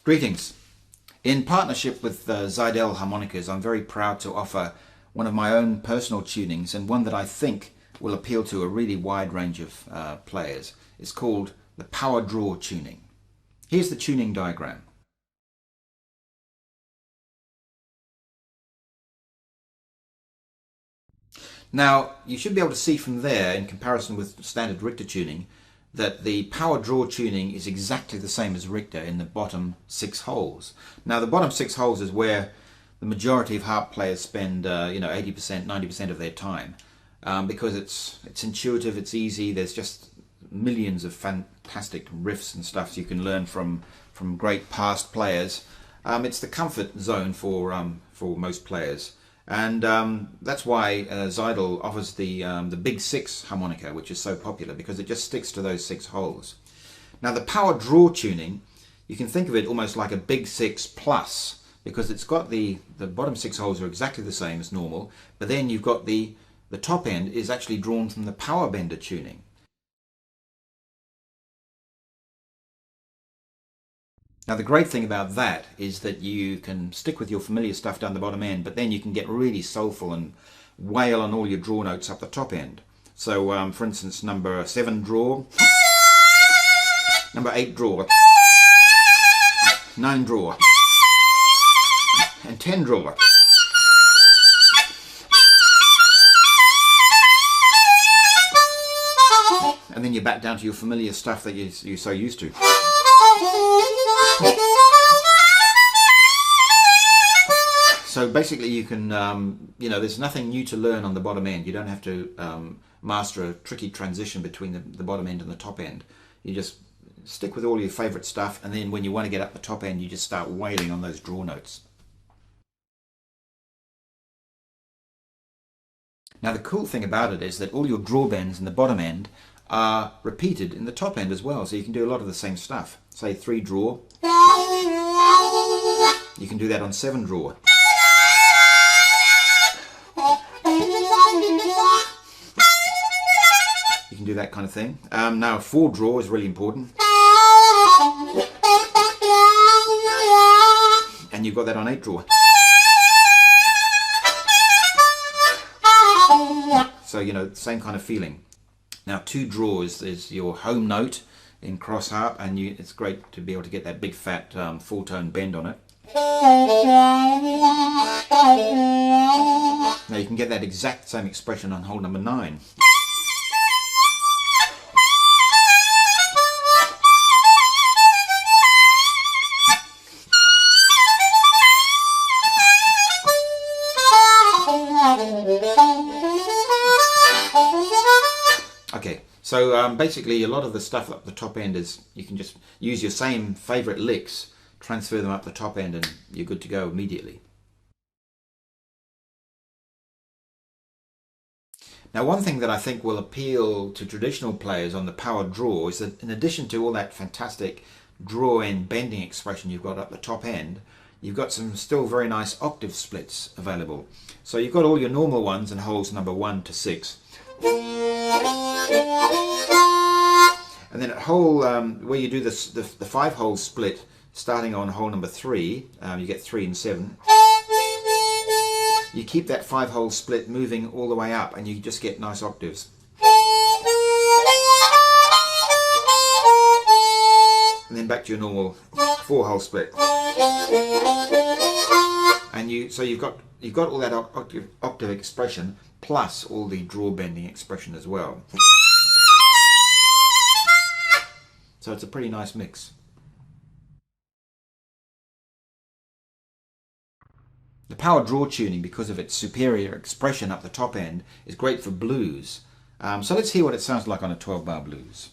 Greetings. In partnership with Seydel Harmonicas, I'm very proud to offer one of my own personal tunings, and one that I think will appeal to a really wide range of players. It's called the PowerDraw tuning. Here's the tuning diagram. Now, you should be able to see from there, in comparison with standard Richter tuning, that the PowerDraw tuning is exactly the same as Richter in the bottom 6 holes. Now, the bottom 6 holes is where the majority of harp players spend 80%, 90% of their time, because it's intuitive, it's easy. There's just millions of fantastic riffs and stuff you can learn from great past players. It's the comfort zone for most players. And that's why Seydel offers the Big 6 harmonica, which is so popular, because it just sticks to those 6 holes. Now, the PowerDraw tuning, you can think of it almost like a Big 6 plus, because it's got the bottom 6 holes are exactly the same as normal, but then you've got the top end is actually drawn from the PowerBender tuning. Now, the great thing about that is that you can stick with your familiar stuff down the bottom end, but then you can get really soulful and wail on all your draw notes up the top end. So, for instance, number 7 draw, number 8 draw, 9 draw, and 10 draw. And then you're back down to your familiar stuff that you're so used to. So basically you can, there's nothing new to learn on the bottom end. You don't have to master a tricky transition between the bottom end and the top end. You just stick with all your favorite stuff, and then when you want to get up the top end, you just start wailing on those draw notes. Now, the cool thing about it is that all your draw bends in the bottom end are repeated in the top end as well, so you can do a lot of the same stuff. Say 3 draw, you can do that on 7 draw. You can do that kind of thing. Now, 4 draw is really important, and you've got that on 8 draw. So, same kind of feeling. Now, 2 draws is your home note in cross harp, and it's great to be able to get that big fat full tone bend on it. Now, you can get that exact same expression on hole number 9. Okay, so basically a lot of the stuff up the top end is, you can just use your same favorite licks, transfer them up the top end, and you're good to go immediately. Now, one thing that I think will appeal to traditional players on the PowerDraw is that in addition to all that fantastic draw end bending expression you've got up the top end, you've got some still very nice octave splits available. So you've got all your normal ones in holes number 1 to 6. And then at hole where you do the 5 hole split, starting on hole number 3, you get 3 and 7. You keep that 5 hole split moving all the way up, and you just get nice octaves. And then back to your normal 4 hole split. And so you've got all that octave expression, plus all the draw bending expression as well. So it's a pretty nice mix. The PowerDraw tuning, because of its superior expression up the top end, is great for blues. So let's hear what it sounds like on a 12-bar blues.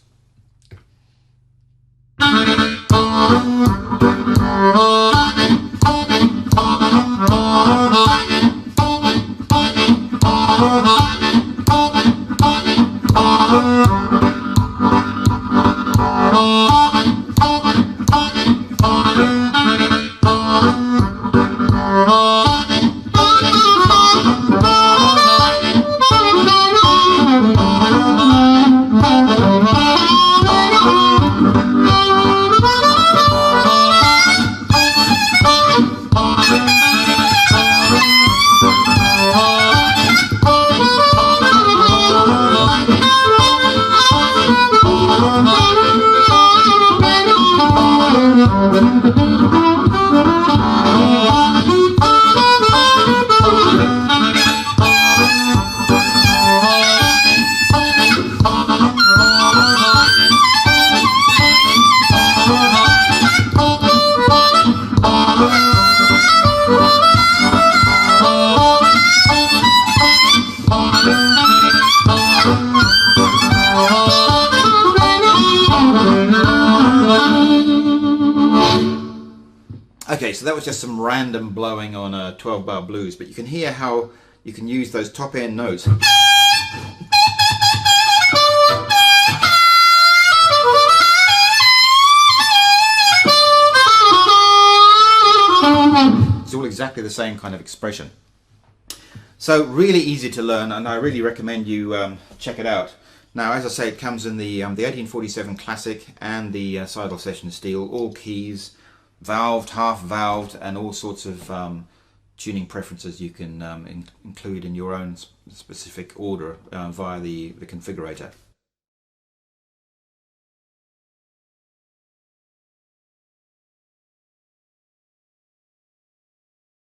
Okay, so that was just some random blowing on a 12-bar blues, but you can hear how you can use those top end notes. It's all exactly the same kind of expression. So really easy to learn, and I really recommend you check it out. Now, as I say, it comes in the 1847 Classic and the Seydel Session Steel, all keys, valved, half valved, and all sorts of tuning preferences you can include in your own specific order via the configurator.